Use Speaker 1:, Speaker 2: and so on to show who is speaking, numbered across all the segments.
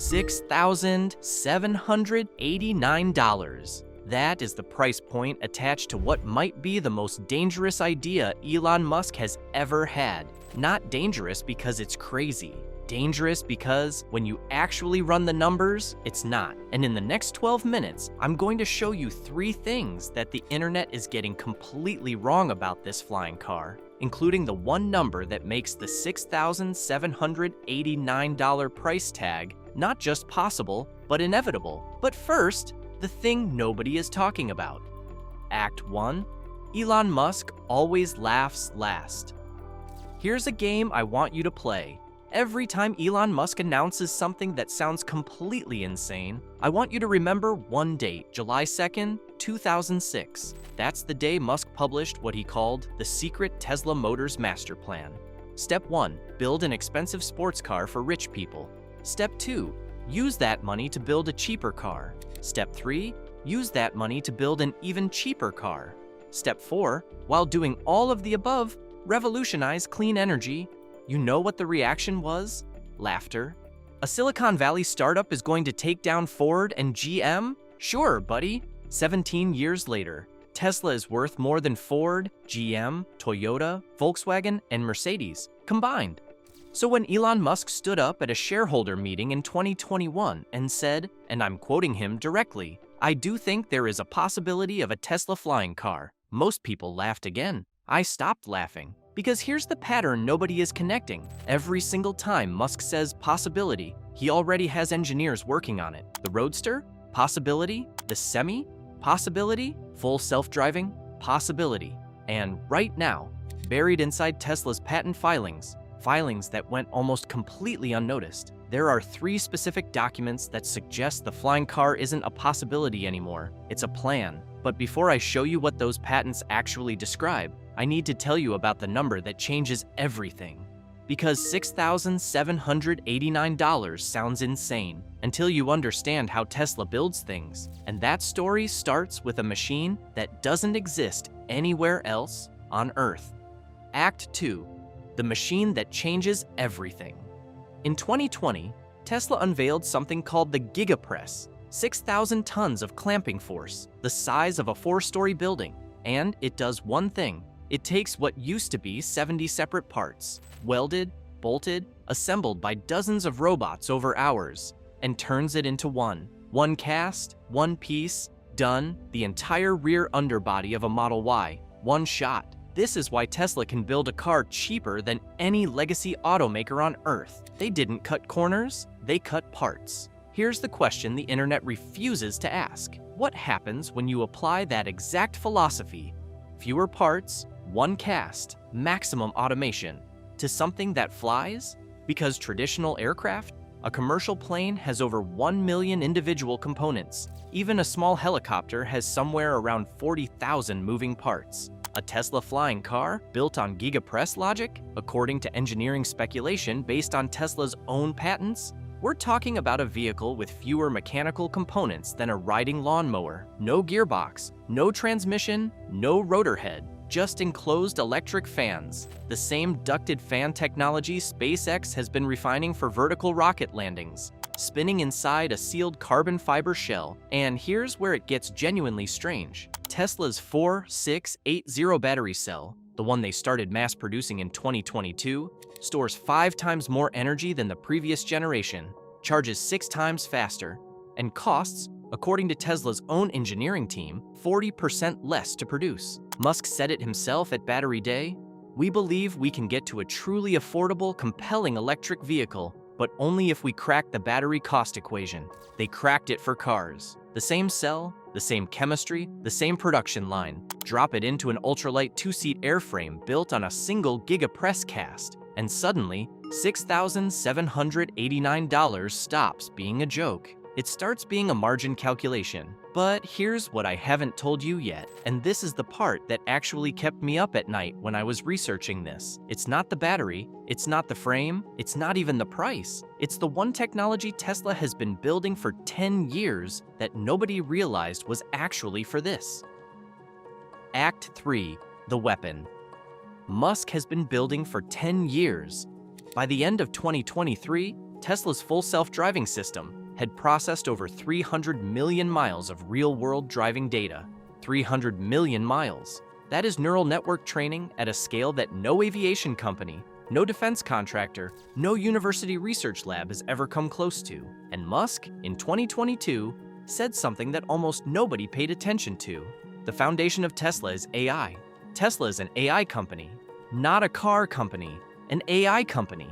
Speaker 1: $6,789. That is the price point attached to what might be the most dangerous idea Elon Musk has ever had. Not dangerous because it's crazy. Dangerous because when you actually run the numbers, it's not. And in the next 12 minutes, I'm going to show you 3 things that the internet is getting completely wrong about this flying car, including the one number that makes the $6,789 price tag not just possible, but inevitable. But first, the thing nobody is talking about. Act 1. Elon Musk always laughs last. Here's a game I want you to play. Every time Elon Musk announces something that sounds completely insane, I want you to remember one date, July 2nd, 2006. That's the day Musk published what he called the secret Tesla Motors master plan. Step 1. Build an expensive sports car for rich people. Step 2. Use that money to build a cheaper car. Step 3. Use that money to build an even cheaper car. Step 4. While doing all of the above, revolutionize clean energy. You know what the reaction was? Laughter. A Silicon Valley startup is going to take down Ford and GM? Sure, buddy. 17 years later, Tesla is worth more than Ford, GM, Toyota, Volkswagen, and Mercedes combined. So when Elon Musk stood up at a shareholder meeting in 2021 and said, and I'm quoting him directly, "I do think there is a possibility of a Tesla flying car," most people laughed again. I stopped laughing. Because here's the pattern nobody is connecting. Every single time Musk says possibility, he already has engineers working on it. The Roadster? Possibility. The Semi? Possibility. Full self-driving? Possibility. And right now, buried inside Tesla's patent filings that went almost completely unnoticed, there are 3 specific documents that suggest the flying car isn't a possibility anymore. It's a plan. But before I show you what those patents actually describe, I need to tell you about the number that changes everything. Because $6,789 sounds insane until you understand how Tesla builds things. And that story starts with a machine that doesn't exist anywhere else on Earth. Act 2. The machine that changes everything. In 2020, Tesla unveiled something called the Gigapress, 6,000 tons of clamping force, the size of a 4-story building. And it does one thing. It takes what used to be 70 separate parts, welded, bolted, assembled by dozens of robots over hours, and turns it into one. One cast, one piece, done, the entire rear underbody of a Model Y, one shot. This is why Tesla can build a car cheaper than any legacy automaker on Earth. They didn't cut corners, they cut parts. Here's the question the internet refuses to ask. What happens when you apply that exact philosophy, fewer parts, one cast, maximum automation, to something that flies? Because traditional aircraft, a commercial plane has over 1 million individual components. Even a small helicopter has somewhere around 40,000 moving parts. A Tesla flying car built on Gigapress logic, according to engineering speculation based on Tesla's own patents? We're talking about a vehicle with fewer mechanical components than a riding lawnmower. No gearbox, no transmission, no rotor head, just enclosed electric fans. The same ducted fan technology SpaceX has been refining for vertical rocket landings, spinning inside a sealed carbon fiber shell. And here's where it gets genuinely strange. Tesla's 4680 battery cell, the one they started mass producing in 2022, stores 5 times more energy than the previous generation, charges 6 times faster, and costs, according to Tesla's own engineering team, 40% less to produce. Musk said it himself at Battery Day, "We believe we can get to a truly affordable, compelling electric vehicle, but only if we crack the battery cost equation." They cracked it for cars. The same cell, the same chemistry, the same production line. Drop it into an ultralight 2-seat airframe built on a single Gigapress cast, and suddenly, $6,789 stops being a joke. It starts being a margin calculation. But here's what I haven't told you yet, and this is the part that actually kept me up at night when I was researching this. It's not the battery, it's not the frame, it's not even the price. It's the one technology Tesla has been building for 10 years that nobody realized was actually for this. Act 3. The weapon. Musk has been building for 10 years. By the end of 2023, Tesla's full self-driving system had processed over 300 million miles of real-world driving data. 300 million miles. That is neural network training at a scale that no aviation company, no defense contractor, no university research lab has ever come close to. And Musk, in 2022, said something that almost nobody paid attention to. The foundation of Tesla is AI. Tesla is an AI company, not a car company, an AI company.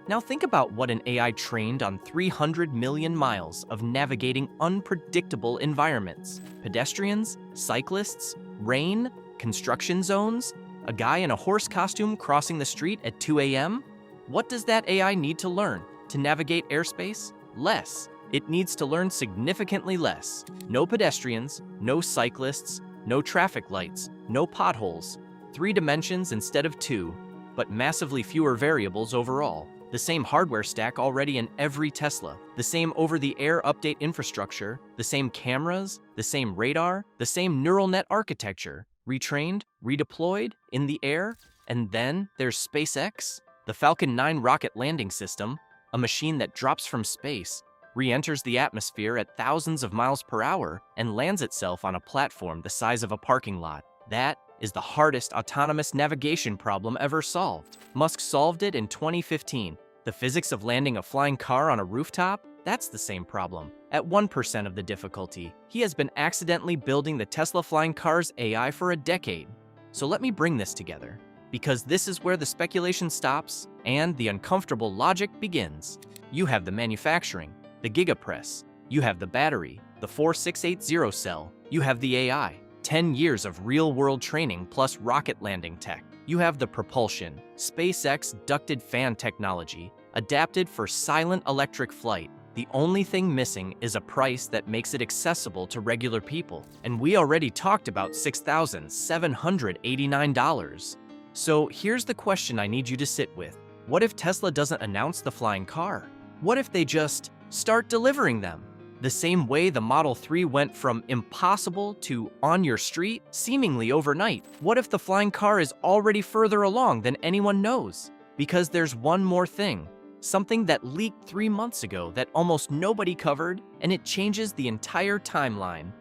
Speaker 1: Now think about what an AI trained on 300 million miles of navigating unpredictable environments. Pedestrians, cyclists, rain, construction zones, a guy in a horse costume crossing the street at 2 a.m.? What does that AI need to learn to navigate airspace? Less. It needs to learn significantly less. No pedestrians, no cyclists, no traffic lights, no potholes. 3 dimensions instead of 2, but massively fewer variables overall. The same hardware stack already in every Tesla, the same over-the-air update infrastructure, the same cameras, the same radar, the same neural net architecture, retrained, redeployed, in the air. And then there's SpaceX, the Falcon 9 rocket landing system, a machine that drops from space, re-enters the atmosphere at thousands of miles per hour, and lands itself on a platform the size of a parking lot. That is the hardest autonomous navigation problem ever solved. Musk solved it in 2015. The physics of landing a flying car on a rooftop? That's the same problem. At 1% of the difficulty, he has been accidentally building the Tesla flying car's AI for a decade. So let me bring this together, because this is where the speculation stops and the uncomfortable logic begins. You have the manufacturing, the gigapress. You have the battery, the 4680 cell. You have the AI. 10 years of real-world training plus rocket landing tech. You have the propulsion, SpaceX ducted fan technology, adapted for silent electric flight. The only thing missing is a price that makes it accessible to regular people. And we already talked about $6,789. So here's the question I need you to sit with. What if Tesla doesn't announce the flying car? What if they just start delivering them? The same way the Model 3 went from impossible to on your street seemingly overnight. What if the flying car is already further along than anyone knows? Because there's one more thing, something that leaked 3 months ago that almost nobody covered, and it changes the entire timeline.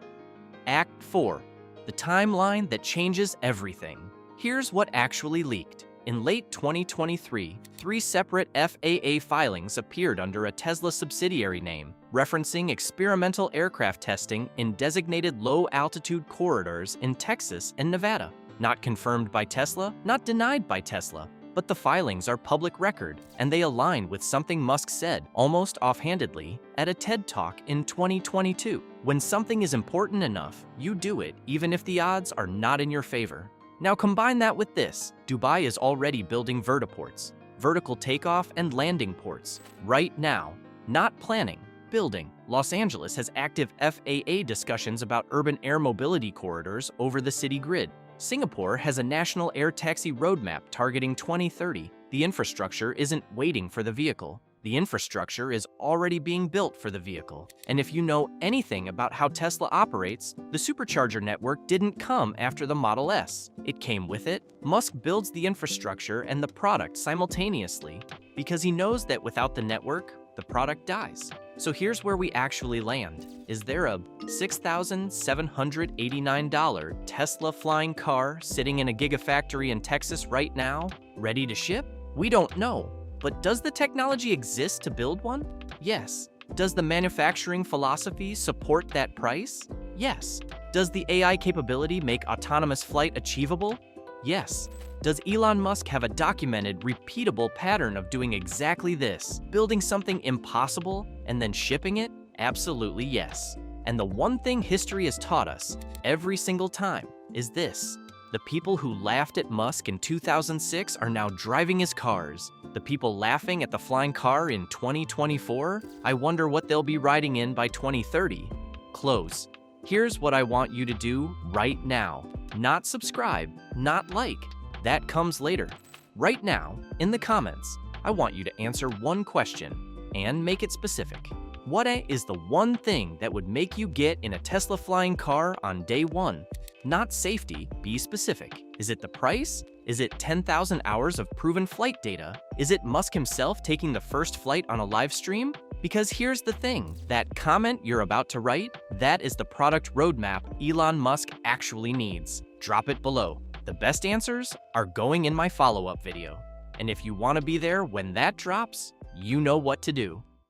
Speaker 1: Act 4, the timeline that changes everything. Here's what actually leaked. In late 2023, 3 separate FAA filings appeared under a Tesla subsidiary name, referencing experimental aircraft testing in designated low-altitude corridors in Texas and Nevada. Not confirmed by Tesla, not denied by Tesla, but the filings are public record, and they align with something Musk said, almost offhandedly, at a TED Talk in 2022. When something is important enough, you do it, even if the odds are not in your favor. Now combine that with this. Dubai is already building vertiports, vertical takeoff and landing ports, right now. Not planning, building. Los Angeles has active FAA discussions about urban air mobility corridors over the city grid. Singapore has a national air taxi roadmap targeting 2030. The infrastructure isn't waiting for the vehicle. The infrastructure is already being built for the vehicle. And if you know anything about how Tesla operates, the supercharger network didn't come after the Model S. It came with it. Musk builds the infrastructure and the product simultaneously because he knows that without the network, the product dies. So here's where we actually land. Is there a $6,789 Tesla flying car sitting in a gigafactory in Texas right now, ready to ship? We don't know. But does the technology exist to build one? Yes. Does the manufacturing philosophy support that price? Yes. Does the AI capability make autonomous flight achievable? Yes. Does Elon Musk have a documented, repeatable pattern of doing exactly this, building something impossible and then shipping it? Absolutely yes. And the one thing history has taught us, every single time, is this. The people who laughed at Musk in 2006 are now driving his cars. The people laughing at the flying car in 2024, I wonder what they'll be riding in by 2030. Close. Here's what I want you to do right now. Not subscribe, not like. That comes later. Right now, in the comments, I want you to answer one question and make it specific. What is the one thing that would make you get in a Tesla flying car on day one? Not safety, be specific. Is it the price? Is it 10,000 hours of proven flight data? Is it Musk himself taking the first flight on a live stream? Because here's the thing, that comment you're about to write, that is the product roadmap Elon Musk actually needs. Drop it below. The best answers are going in my follow-up video. And if you want to be there when that drops, you know what to do.